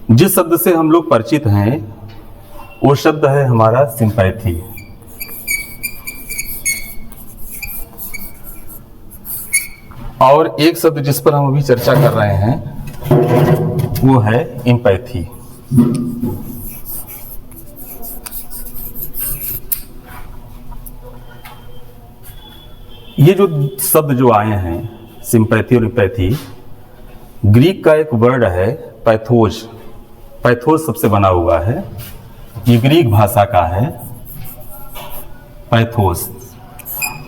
जिस शब्द से हम लोग परिचित हैं वो शब्द है हमारा सिंपैथी। और एक शब्द जिस पर हम अभी चर्चा कर रहे हैं वो है एम्पैथी। ये जो शब्द जो आए हैं सिंपैथी और एम्पैथी, ग्रीक का एक वर्ड है पैथोस। पैथोस सबसे बना हुआ है, ये ग्रीक भाषा का है पैथोस।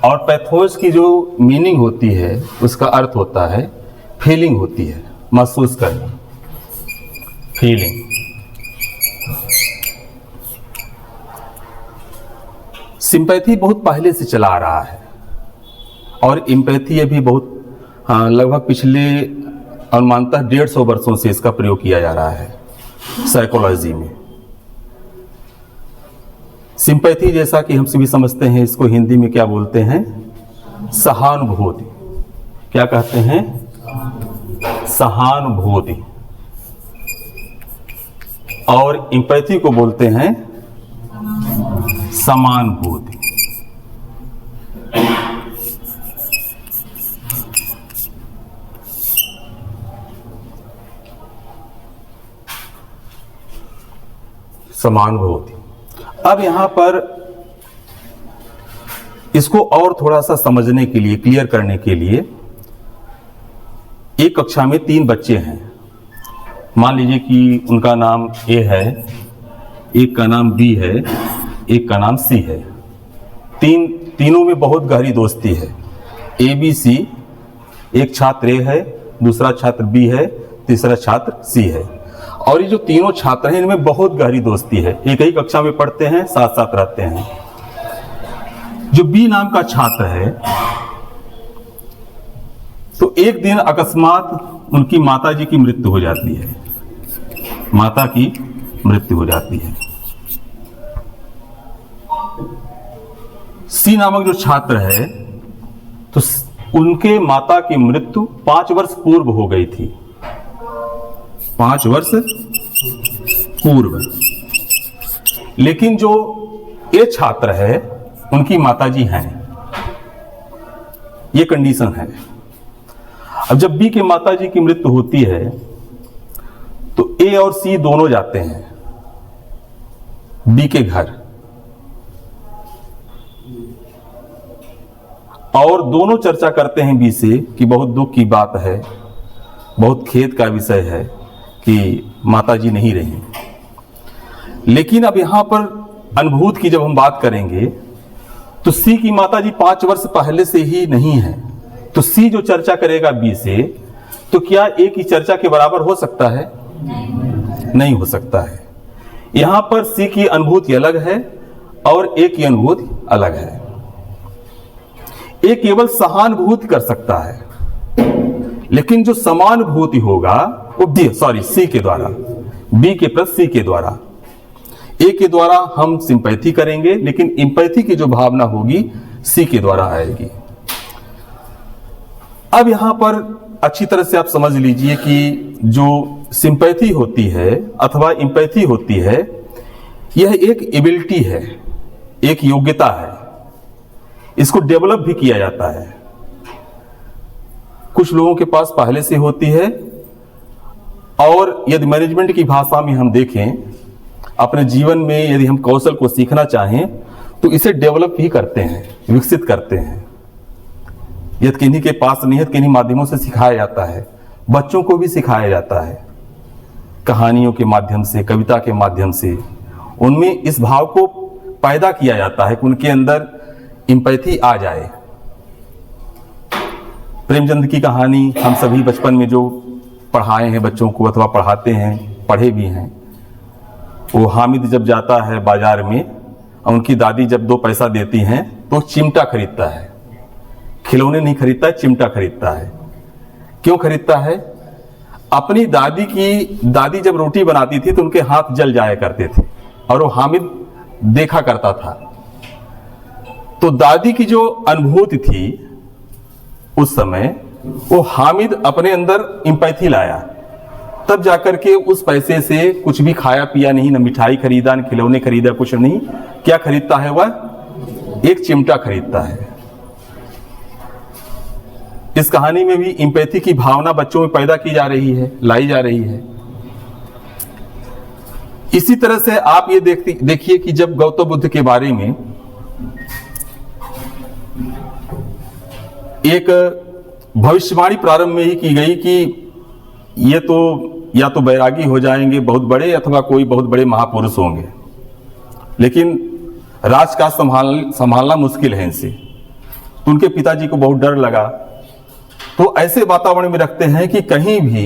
और पैथोस की जो मीनिंग होती है उसका अर्थ होता है फीलिंग होती है, महसूस करना, फीलिंग। सिंपैथी बहुत पहले से चला आ रहा है और एम्पैथी अभी बहुत लगभग पिछले अनुमानतः 150 वर्षों से इसका प्रयोग किया जा रहा है साइकोलॉजी में। सिंपैथी जैसा कि हम सभी समझते हैं, इसको हिंदी में क्या बोलते हैं, सहानुभूति। क्या कहते हैं, सहानुभूति। और एम्पैथी को बोलते हैं समानुभूति। समानुभूति। अब यहां पर इसको और थोड़ा सा समझने के लिए, क्लियर करने के लिए, एक कक्षा में 3 बच्चे हैं। मान लीजिए कि उनका नाम ए है, एक का नाम बी है, एक का नाम सी है। तीनों में बहुत गहरी दोस्ती है, ए बी सी। एक छात्र ए है, दूसरा छात्र बी है, तीसरा छात्र सी है। और ये जो तीनों छात्र हैं इनमें बहुत गहरी दोस्ती है, एक ही कक्षा में पढ़ते हैं, साथ साथ रहते हैं। जो बी नाम का छात्र है, तो एक दिन अकस्मात उनकी माता जी की मृत्यु हो जाती है, माता की मृत्यु हो जाती है। सी नामक जो छात्र है, तो उनके माता की मृत्यु 5 वर्ष पूर्व हो गई थी, 5 वर्ष पूर्व। लेकिन जो ये छात्र है उनकी माताजी हैं, ये कंडीशन है। अब जब बी के माताजी की मृत्यु होती है तो ए और सी दोनों जाते हैं बी के घर, और दोनों चर्चा करते हैं बी से कि बहुत दुख की बात है, बहुत खेद का विषय है कि माताजी नहीं रही। लेकिन अब यहां पर अनुभूति की जब हम बात करेंगे तो सी की माताजी 5 वर्ष पहले से ही नहीं है, तो सी जो चर्चा करेगा बी से, तो क्या ए की चर्चा के बराबर हो सकता है? नहीं हो सकता है। यहां पर सी की अनुभूति अलग है और ए की अनुभूति अलग है। ए केवल सहानुभूति कर सकता है, लेकिन जो समानुभूति होगा वो सी के द्वारा, बी के प्रति सी के द्वारा। ए के द्वारा हम सिंपैथी करेंगे, लेकिन एम्पैथी की जो भावना होगी सी के द्वारा आएगी। अब यहां पर अच्छी तरह से आप समझ लीजिए कि जो सिंपैथी होती है अथवा एम्पैथी होती है, यह एक एबिलिटी है, एक योग्यता है। इसको डेवलप भी किया जाता है। कुछ लोगों के पास पहले से होती है, और यदि मैनेजमेंट की भाषा में हम देखें, अपने जीवन में यदि हम कौशल को सीखना चाहें तो इसे डेवलप ही करते हैं, विकसित करते हैं। यदि किन्हीं के पास नहीं है तो किन्हीं माध्यमों से सिखाया जाता है, बच्चों को भी सिखाया जाता है, कहानियों के माध्यम से, कविता के माध्यम से। उनमें इस भाव को पैदा किया जाता है कि उनके अंदर एम्पैथी आ जाए। प्रेमचंद की कहानी हम सभी बचपन में जो पढ़ाए हैं बच्चों को अथवा पढ़ाते हैं, पढ़े भी हैं। वो हामिद जब जाता है बाजार में, उनकी दादी जब 2 पैसा देती हैं तो चिमटा खरीदता है, खिलौने नहीं खरीदता है, चिमटा खरीदता है। क्यों खरीदता है? अपनी दादी जब रोटी बनाती थी तो उनके हाथ जल जाया करते थे और वो हामिद देखा करता था। तो दादी की जो अनुभूति थी उस समय, वो हामिद अपने अंदर एम्पैथी लाया तब जाकर के उस पैसे से कुछ भी खाया पिया नहीं, न मिठाई खरीदा, न खिलौने खरीदा, कुछ नहीं। क्या खरीदता है वह? एक चिमटा खरीदता है। इस कहानी में भी एम्पैथी की भावना बच्चों में पैदा की जा रही है, लाई जा रही है। इसी तरह से आप ये देखिए कि जब गौतम बुद्ध के बारे में एक भविष्यवाणी प्रारंभ में ही की गई कि ये तो या तो बैरागी हो जाएंगे बहुत बड़े, अथवा कोई बहुत बड़े महापुरुष होंगे, लेकिन राजकाज संभालना मुश्किल है इनसे। तो उनके पिताजी को बहुत डर लगा, तो ऐसे वातावरण में रखते हैं कि कहीं भी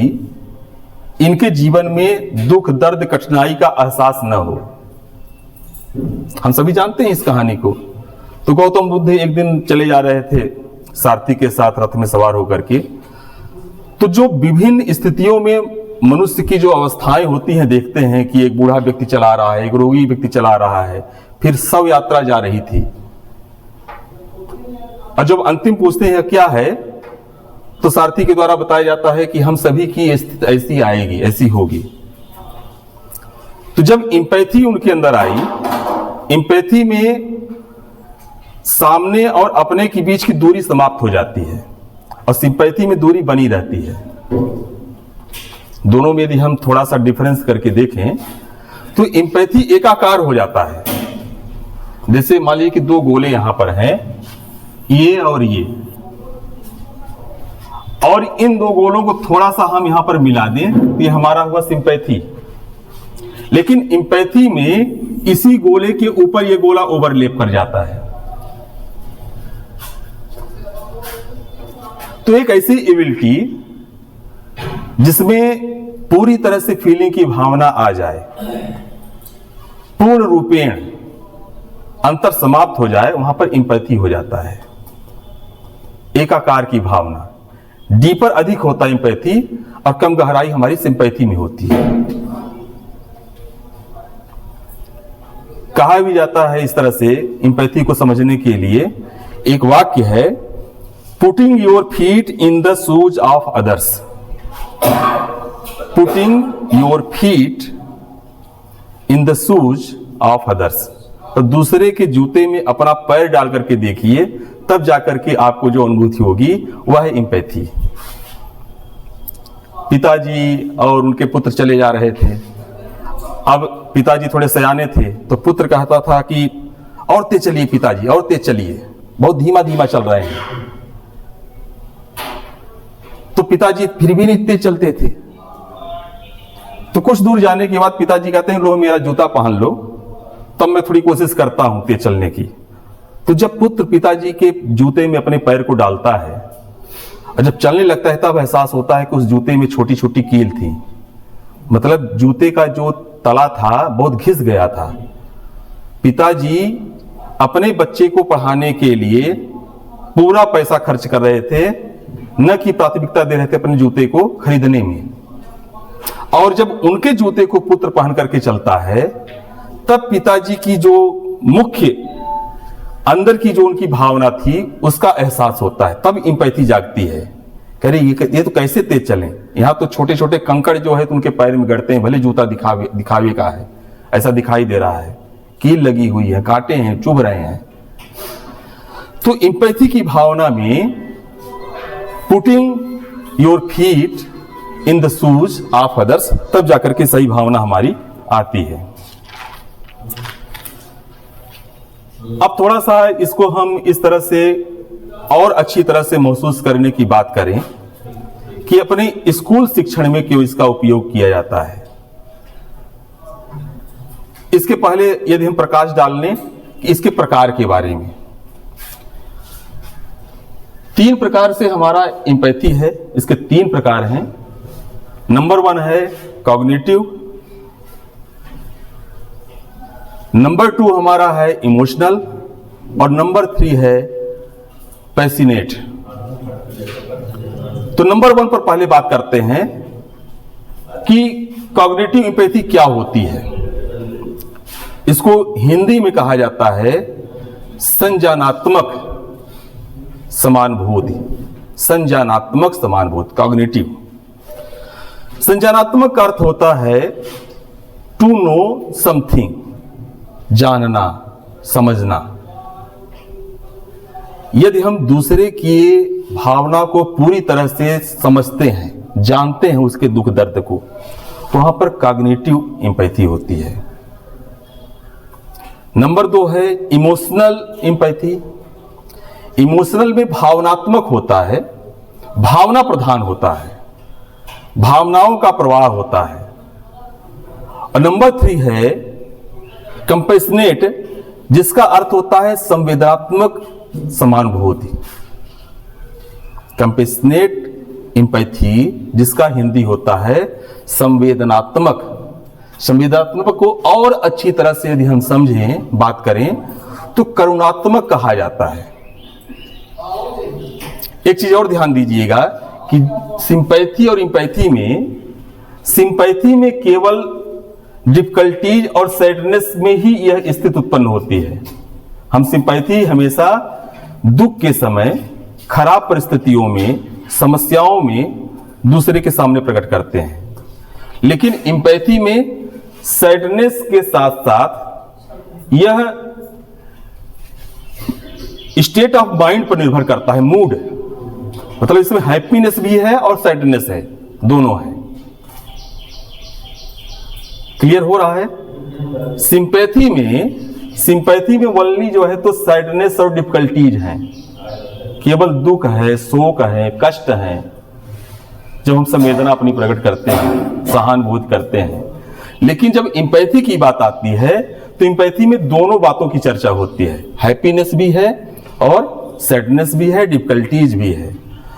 इनके जीवन में दुख, दर्द, कठिनाई का एहसास न हो। हम सभी जानते हैं इस कहानी को। तो गौतम बुद्ध एक दिन चले जा रहे थे सारथी के साथ रथ में सवार होकर के, तो जो विभिन्न स्थितियों में मनुष्य की जो अवस्थाएं होती हैं देखते हैं कि एक बूढ़ा व्यक्ति चला रहा है, एक रोगी व्यक्ति चला रहा है, फिर शव यात्रा जा रही थी। और जब अंतिम पूछते हैं क्या है, तो सारथी के द्वारा बताया जाता है कि हम सभी की स्थिति ऐसी आएगी, ऐसी होगी। तो जब एम्पैथी उनके अंदर आई, एम्पैथी में सामने और अपने के बीच की दूरी समाप्त हो जाती है और सिंपैथी में दूरी बनी रहती है। दोनों में यदि हम थोड़ा सा डिफरेंस करके देखें तो एम्पैथी एकाकार हो जाता है। जैसे मान लीजिए कि दो गोले यहां पर हैं, ये और ये, और इन दो गोलों को थोड़ा सा हम यहां पर मिला दें तो ये हमारा हुआ सिंपैथी। लेकिन एम्पैथी में इसी गोले के ऊपर ये गोला ओवरलैप कर जाता है। तो एक ऐसी एबिलिटी जिसमें पूरी तरह से फीलिंग की भावना आ जाए, पूर्ण रूपेण अंतर समाप्त हो जाए, वहां पर एम्पैथी हो जाता है। एकाकार की भावना, डीपर अधिक होता है एम्पैथी, और कम गहराई हमारी सिंपैथी में होती है। कहा भी जाता है इस तरह से एम्पैथी को समझने के लिए, एक वाक्य है, putting your feet in the shoes of others. Putting your feet in the shoes of others. तो दूसरे के जूते में अपना पैर डाल करके देखिए, तब जाकर के आपको जो अनुभूति होगी वह है एम्पैथी। पिताजी और उनके पुत्र चले जा रहे थे। अब पिताजी थोड़े सयाने थे, तो पुत्र कहता था कि और तेज चलिए पिताजी, और तेज चलिए, बहुत धीमा धीमा चल रहे हैं। तो पिताजी फिर भी नहीं तेज चलते थे। तो कुछ दूर जाने के बाद पिताजी कहते हैं लो मेरा जूता पहन लो, तब मैं थोड़ी कोशिश करता हूं तेज चलने की। तो जब पुत्र पिताजी के जूते में अपने पैर को डालता है और जब चलने लगता है, तब एहसास होता है कि उस जूते में छोटी छोटी कील थी। मतलब जूते का जो तला था बहुत घिस गया था। पिताजी अपने बच्चे को पढ़ाने के लिए पूरा पैसा खर्च कर रहे थे, न कि प्राथमिकता दे रहे थे अपने जूते को खरीदने में। और जब उनके जूते को पुत्र पहन करके चलता है, तब पिताजी की जो मुख्य अंदर की जो उनकी भावना थी उसका एहसास होता है। तब एम्पैथी जागती है, कह रहे ये तो कैसे तेज चलें, यहाँ तो छोटे छोटे कंकड़ जो है तो उनके पैर में गड़ते हैं, भले जूता दिखावे का है, ऐसा दिखाई दे रहा है, कील लगी हुई है, कांटे हैं, चुभ रहे हैं। तो एम्पैथी की भावना में putting your feet in the shoes of others, तब जाकर के सही भावना हमारी आती है। अब थोड़ा सा इसको हम इस तरह से और अच्छी तरह से महसूस करने की बात करें कि अपने स्कूल शिक्षण में क्यों इसका उपयोग किया जाता है। इसके पहले यदि हम प्रकाश डाल लें इसके प्रकार के बारे में, 3 प्रकार से हमारा एम्पैथी है। इसके 3 प्रकार हैं। नंबर 1 है कॉग्निटिव, नंबर 2 हमारा है इमोशनल, और नंबर 3 है पैसिनेट। तो नंबर 1 पर पहले बात करते हैं कि कॉग्निटिव एम्पैथी क्या होती है। इसको हिंदी में कहा जाता है संज्ञानात्मक समानुभूति। संज्ञानात्मक समानुभूति, कॉग्निटिव। संज्ञानात्मक का अर्थ होता है टू नो समथिंग, जानना, समझना। यदि हम दूसरे की भावना को पूरी तरह से समझते हैं, जानते हैं उसके दुख दर्द को, तो वहां पर कॉग्निटिव एम्पैथी होती है। नंबर 2 है इमोशनल एम्पैथी। इमोशनल में भावनात्मक होता है, भावना प्रधान होता है, भावनाओं का प्रवाह होता है। और नंबर 3 है कंपैशनेट, जिसका अर्थ होता है संवेदनात्मक समानुभूति। कंपैशनेट एम्पैथी, जिसका हिंदी होता है संवेदनात्मक। संवेदनात्मक को और अच्छी तरह से यदि हम समझें, बात करें, तो करुणात्मक कहा जाता है। एक चीज और ध्यान दीजिएगा कि सिंपैथी और एम्पैथी में, सिंपैथी में केवल डिफिकल्टीज और सैडनेस में ही यह स्थिति उत्पन्न होती है। हम सिंपैथी हमेशा दुख के समय, खराब परिस्थितियों में, समस्याओं में दूसरे के सामने प्रकट करते हैं। लेकिन एम्पैथी में सैडनेस के साथ साथ यह स्टेट ऑफ माइंड पर निर्भर करता है, मूड। मतलब इसमें हैप्पीनेस भी है और सैडनेस है, दोनों है। क्लियर हो रहा है? सिंपैथी में वनली जो है तो सैडनेस और डिफिकल्टीज हैं, केवल दुख है, शोक है, कष्ट है। जब हम संवेदना अपनी प्रकट करते हैं, सहानुभूति करते हैं। लेकिन जब एम्पैथी की बात आती है तो एम्पैथी में दोनों बातों की चर्चा होती है, हैप्पीनेस भी है और सैडनेस भी है, डिफिकल्टीज भी है।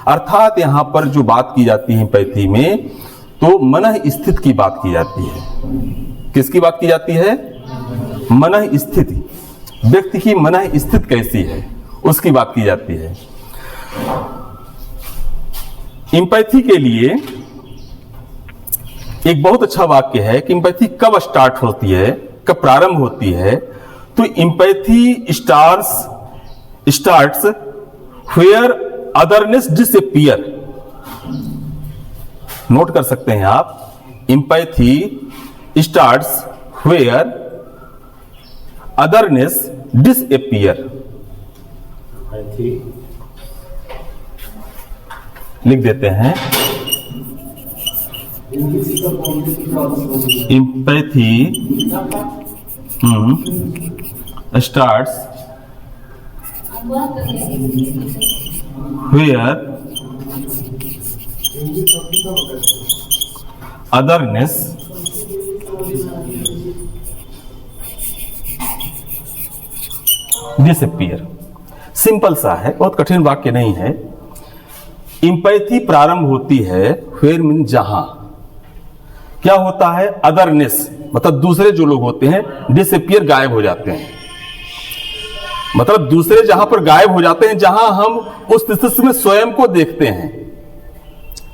अर्थात यहां पर जो बात की जाती है एम्पैथी में, तो मन स्थित की बात की जाती है। किसकी बात की जाती है? मन स्थिति, व्यक्ति की मन स्थिति कैसी है, उसकी बात की जाती है। एम्पैथी के लिए एक बहुत अच्छा वाक्य है कि एम्पैथी कब स्टार्ट होती है, कब प्रारंभ होती है। तो empathy starts where otherness disappear. Note कर सकते हैं आप, empathy starts where otherness disappear. लिख देते हैं, empathy starts where otherness disappear. Simple सा है, बहुत कठिन वाक्य नहीं है। एम्पैथी प्रारंभ होती है व्हेयर मीन जहां क्या होता है, अदरनेस मतलब दूसरे जो लोग होते हैं, डिसअपीयर गायब हो जाते हैं। मतलब दूसरे जहां पर गायब हो जाते हैं, जहां हम उस स्थिति में स्वयं को देखते हैं।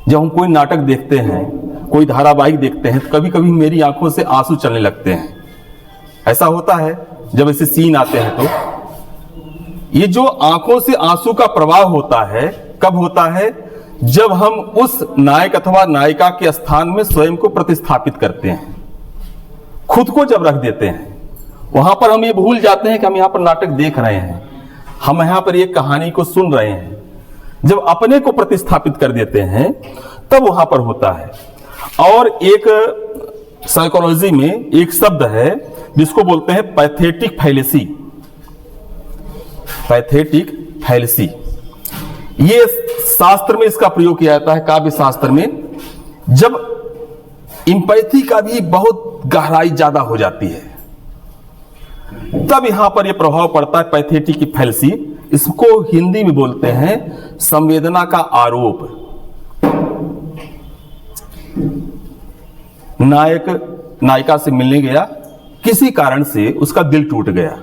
जब हम कोई नाटक देखते हैं, कोई धारावाहिक देखते हैं, तो कभी कभी मेरी आंखों से आंसू चलने लगते हैं। ऐसा होता है जब ऐसे सीन आते हैं। तो ये जो आंखों से आंसू का प्रवाह होता है, कब होता है? जब हम उस नायक अथवा नायिका के स्थान में स्वयं को प्रतिस्थापित करते हैं, खुद को जब रख देते हैं। वहां पर हम ये भूल जाते हैं कि हम यहां पर नाटक देख रहे हैं, हम यहां पर ये कहानी को सुन रहे हैं। जब अपने को प्रतिस्थापित कर देते हैं, तब वहां पर होता है। और एक साइकोलॉजी में एक शब्द है जिसको बोलते हैं पैथेटिक फैलेसी। पैथेटिक फैलेसी, ये शास्त्र में इसका प्रयोग किया जाता है, काव्य शास्त्र में। जब एम्पैथी का भी बहुत गहराई ज्यादा हो जाती है, तब यहां पर यह प्रभाव पड़ता है पैथेटिक फैलेसी। इसको हिंदी में बोलते हैं संवेदना का आरोप। नायक नायिका से मिलने गया, किसी कारण से उसका दिल टूट गया,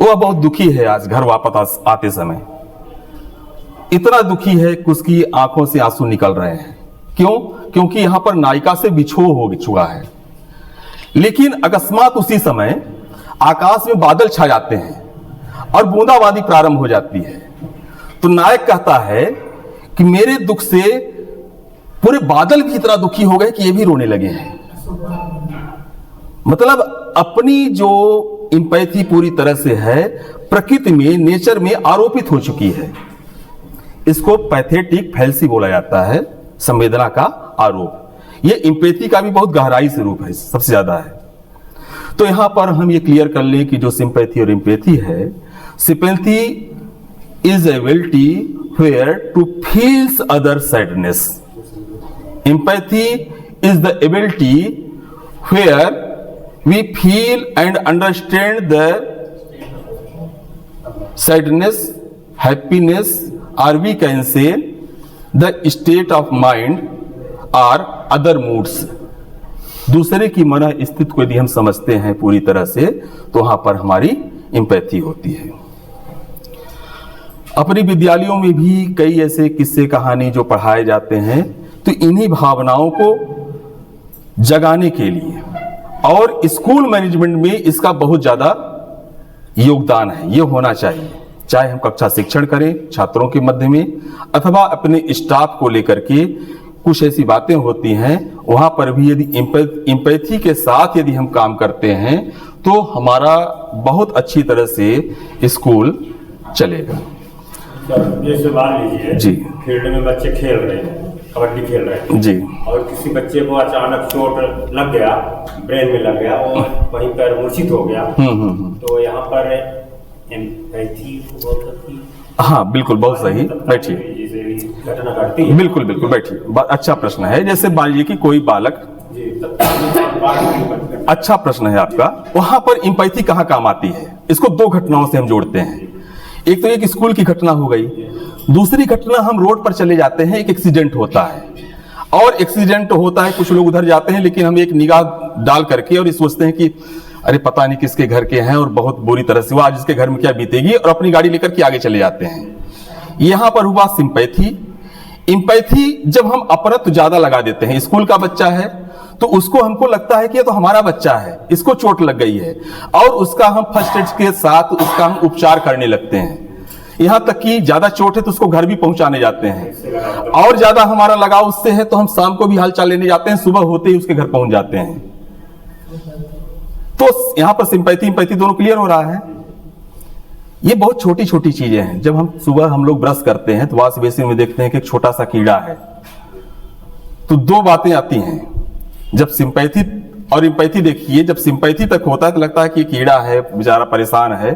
वह बहुत दुखी है। आज घर वापस आते समय इतना दुखी है कि उसकी आंखों से आंसू निकल रहे हैं। क्यों? क्योंकि यहां पर नायिका से बिछोह हो चुका है। लेकिन अकस्मात उसी समय आकाश में बादल छा जाते हैं और बूंदाबांदी प्रारंभ हो जाती है। तो नायक कहता है कि मेरे दुख से पूरे बादल भी इतना दुखी हो गए कि ये भी रोने लगे हैं। मतलब अपनी जो इंपैथी पूरी तरह से है प्रकृति में, नेचर में आरोपित हो चुकी है। इसको पैथेटिक फैल्सी बोला जाता है, संवेदना का आरोप। ये इंपैथी का भी बहुत गहराई से रूप है, सबसे ज्यादा है। तो यहां पर हम ये क्लियर कर लें कि जो सिंपैथी और इंपैथी है, sympathy is ability where to feels other sadness, empathy is the ability where we feel and understand the sadness, happiness, or we can say the state of mind or other moods। दूसरे की मन स्थिति को यदि हम समझते हैं पूरी तरह से तो वहां पर हमारी एम्पैथी होती है। अपने विद्यालयों में भी कई ऐसे किस्से कहानी जो पढ़ाए जाते हैं, तो इन्हीं भावनाओं को जगाने के लिए और स्कूल मैनेजमेंट में इसका बहुत ज्यादा योगदान है। ये होना चाहिए, चाहे हम कक्षा शिक्षण करें छात्रों के मध्य में, अथवा अपने स्टाफ को लेकर के कुछ ऐसी बातें होती हैं, वहां पर भी यदि एम्पैथी के साथ यदि हम काम करते हैं तो हमारा बहुत अच्छी तरह से स्कूल चलेगा। जैसे मान लीजिए जी, फील्ड में बच्चे खेल रहे हैं, कबड्डी खेल रहे हैं जी, और किसी बच्चे को अचानक चोट लग गया, ब्रेन में लग गया और वहीं पर मूर्छित हो गया, तो यहाँ पर एम्पैथी हो सकती है। हाँ बिल्कुल, बहुत सही, बैठिए। घटना घटती है, बिल्कुल बिल्कुल बैठिए। अच्छा प्रश्न है। जैसे मान लीजिए कि कोई बालक, अच्छा प्रश्न है आपका। वहां पर एम्पैथी कहाँ काम आती है, इसको दो घटनाओं से हम जोड़ते हैं। एक तो एक स्कूल की घटना हो गई, दूसरी घटना हम रोड पर चले जाते हैं, एक एक्सीडेंट होता है और एक्सीडेंट होता है, कुछ लोग उधर जाते हैं लेकिन हम एक निगाह डाल करके और ये सोचते हैं कि अरे पता नहीं किसके घर के हैं और बहुत बुरी तरह से वो आज इसके घर में क्या बीतेगी, और अपनी गाड़ी लेकर के आगे चले जाते हैं। यहां पर हुआ सिंपैथी। इंपैथी जब हम अपरत्व ज्यादा लगा देते हैं, स्कूल का बच्चा है तो उसको हमको लगता है कि ये तो हमारा बच्चा है, इसको चोट लग गई है, और उसका हम फर्स्ट एड के साथ उसका हम उपचार करने लगते हैं। यहां तक कि ज्यादा चोट है तो उसको घर भी पहुंचाने जाते हैं, और ज्यादा हमारा लगाव उससे है तो हम शाम को भी हालचाल लेने जाते हैं, सुबह होते ही उसके घर पहुंच जाते हैं। तो यहां पर सिंपैथी इंपैथी दोनों क्लियर हो रहा है। ये बहुत छोटी छोटी चीजें हैं। जब हम सुबह हम लोग ब्रश करते हैं तो वॉश बेसिन में देखते हैं कि एक छोटा सा कीड़ा है, तो दो बातें आती हैं। जब सिंपैथी और इंपैथी देखिए, जब सिंपैथी तक होता है तो लगता है कि कीड़ा है, बेचारा परेशान है,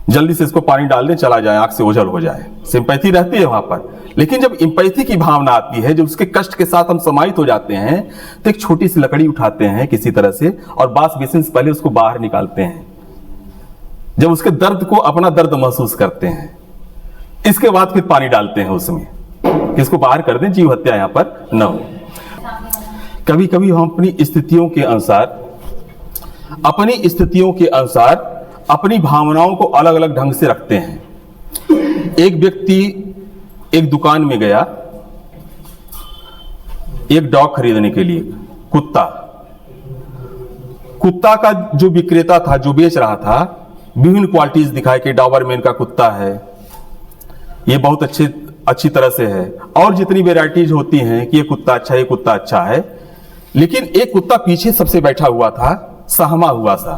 जल्दी से इसको पानी डाल दें, चला जाए, आंख से ओझल हो जाए, सिंपैथी रहती है वहां पर। लेकिन जब इंपैथी की भावना आती है, जब उसके कष्ट के साथ हम समाहित हो जाते हैं, तो एक छोटी सी लकड़ी उठाते हैं किसी तरह से और वॉश बेसिन से पहले उसको बाहर निकालते हैं। जब उसके दर्द को, अपना दर्द महसूस करते हैं, इसके बाद फिर पानी डालते हैं उसमें कि इसको बाहर कर दें, जीव हत्या यहां पर न हो। कभी कभी हम अपनी स्थितियों के अनुसार अपनी भावनाओं को अलग अलग ढंग से रखते हैं। एक व्यक्ति एक दुकान में गया एक डॉग खरीदने के लिए, कुत्ता का जो विक्रेता था, जो बेच रहा था, विभिन्न क्वालिटीज दिखाए कि डॉबरमैन का कुत्ता है, ये बहुत अच्छी तरह से है, और जितनी वेराइटीज होती हैं कि ये कुत्ता अच्छा है, ये कुत्ता अच्छा है। लेकिन एक कुत्ता पीछे सबसे बैठा हुआ था, सहमा हुआ सा,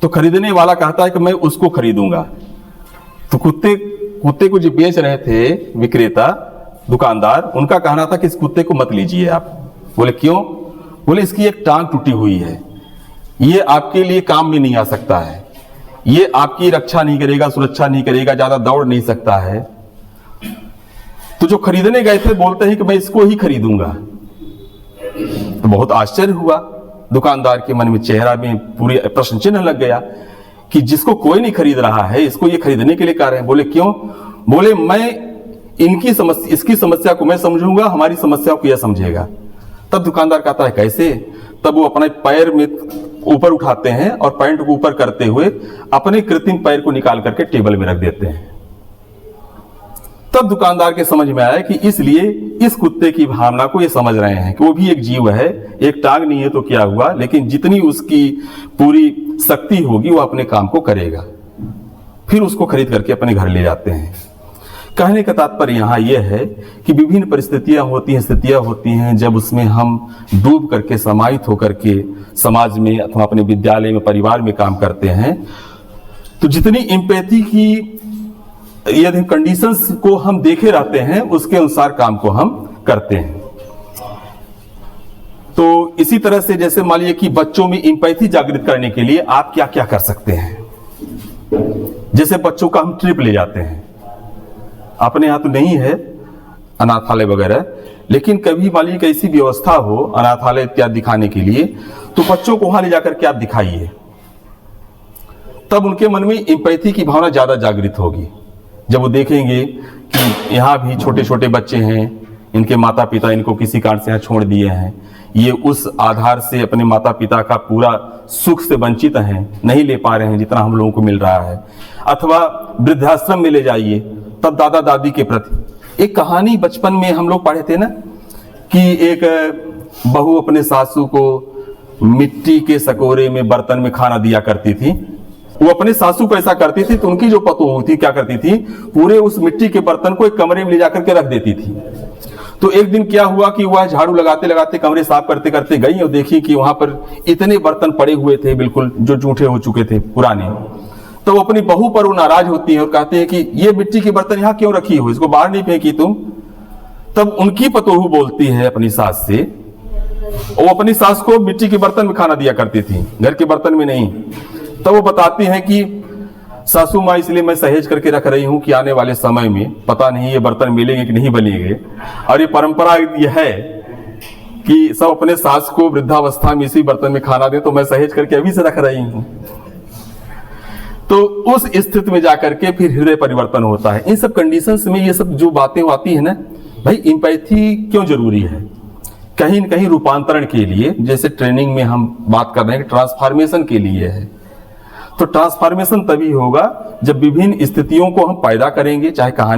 तो खरीदने वाला कहता है कि मैं उसको खरीदूंगा। तो कुत्ते को जो बेच रहे थे विक्रेता, दुकानदार, उनका कहना था कि इस कुत्ते को मत लीजिए आप। बोले क्यों? बोले इसकी एक टांग टूटी हुई है, ये आपके लिए काम में नहीं आ सकता है, ये आपकी रक्षा नहीं करेगा, सुरक्षा नहीं करेगा, ज्यादा दौड़ नहीं सकता है। तो जो खरीदने गए थे बोलते हैं कि मैं इसको ही खरीदूंगा। तो बहुत आश्चर्य हुआ, दुकानदार के मन में, चेहरा में पूरी प्रश्न चिन्ह लग गया कि जिसको कोई नहीं खरीद रहा है, इसको ये खरीदने के लिए कह रहे हैं। बोले क्यों? बोले मैं इसकी समस्या को मैं समझूंगा, हमारी समस्या को यह समझेगा। तब दुकानदार कहता है कैसे? तब वो अपने पैर में ऊपर उठाते हैं और पैंट को ऊपर करते हुए अपने कृत्रिम पैर को निकाल करके टेबल में रख देते हैं। तब दुकानदार के समझ में आया कि इसलिए इस कुत्ते की भावना को ये समझ रहे हैं कि वो भी एक जीव है, एक टांग नहीं है तो क्या हुआ, लेकिन जितनी उसकी पूरी शक्ति होगी वो अपने काम को करेगा। फिर उसको खरीद करके अपने घर ले जाते हैं। कहने का तात्पर्य यहाँ यह है कि विभिन्न परिस्थितियां होती हैं, स्थितियां होती हैं, जब उसमें हम डूब करके समाहित होकर के समाज में अथवा अपने विद्यालय में, परिवार में काम करते हैं, तो जितनी एम्पैथी की यदि कंडीशंस को हम देखे रहते हैं उसके अनुसार काम को हम करते हैं। तो इसी तरह से जैसे मान लीजिए कि बच्चों में एम्पैथी जागृत करने के लिए आप क्या क्या कर सकते हैं। जैसे बच्चों का हम ट्रिप ले जाते हैं, अपने यहाँ तो नहीं है अनाथालय वगैरह, लेकिन कभी मान लीजिए ऐसी व्यवस्था हो अनाथालय इत्यादि दिखाने के लिए, तो बच्चों को वहां ले जाकर के आप दिखाइए, तब उनके मन में एम्पैथी की भावना ज्यादा जागृत होगी। जब वो देखेंगे कि यहाँ भी छोटे छोटे बच्चे हैं, इनके माता पिता इनको किसी कारण से यहाँ छोड़ दिए हैं, ये उस आधार से अपने माता पिता का पूरा सुख से वंचित हैं, नहीं ले पा रहे हैं जितना हम लोगों को मिल रहा है। अथवा वृद्धाश्रम में ले जाइए, तब दादा दादी के प्रति एक कहानी बचपन में हम लोग पढ़े थे ना, कि एक बहू अपने सासू को मिट्टी के सकोरे में बर्तन में खाना दिया करती थी। वो अपने सासू को ऐसा करती थी तो उनकी जो पतोह थी क्या करती थी, पूरे उस मिट्टी के बर्तन को एक कमरे में ले जाकर के रख देती थी। तो एक दिन क्या हुआ कि वह झाड़ू लगाते लगाते कमरे साफ करते करते गई और देखी कि वहां पर इतने बर्तन पड़े हुए थे बिल्कुल जो जूठे हो चुके थे, पुराने। तो वो अपनी बहू पर वो नाराज होती है और कहते हैं कि ये मिट्टी के बर्तन यहाँ क्यों रखी हो, इसको बाहर नहीं फेंकी तुम। तब उनकी पतोहू बोलती है अपनी सास से, वो अपनी सास को मिट्टी के बर्तन में खाना दिया करती थी, घर के बर्तन में नहीं। तब वो बताती हैं कि सासू माँ इसलिए मैं सहेज करके रख रही हूं कि आने वाले समय में पता नहीं ये बर्तन मिलेंगे कि नहीं बनेंगे, और ये परंपरा ये है कि सब अपने सास को वृद्धावस्था में इसी बर्तन में खाना दे, तो मैं सहेज करके अभी से रख रही हूं। तो उस स्थिति में जाकर के फिर हृदय परिवर्तन होता है। इन सब कंडीशंस में ये सब जो बातें आती है ना, भाई एम्पैथी क्यों जरूरी है, कहीं न कहीं रूपांतरण के लिए, जैसे ट्रेनिंग में हम बात कर रहे हैं ट्रांसफॉर्मेशन के लिए है। तो ट्रांसफॉर्मेशन तभी होगा जब विभिन्न स्थितियों को हम पैदा करेंगे, चाहे कहानी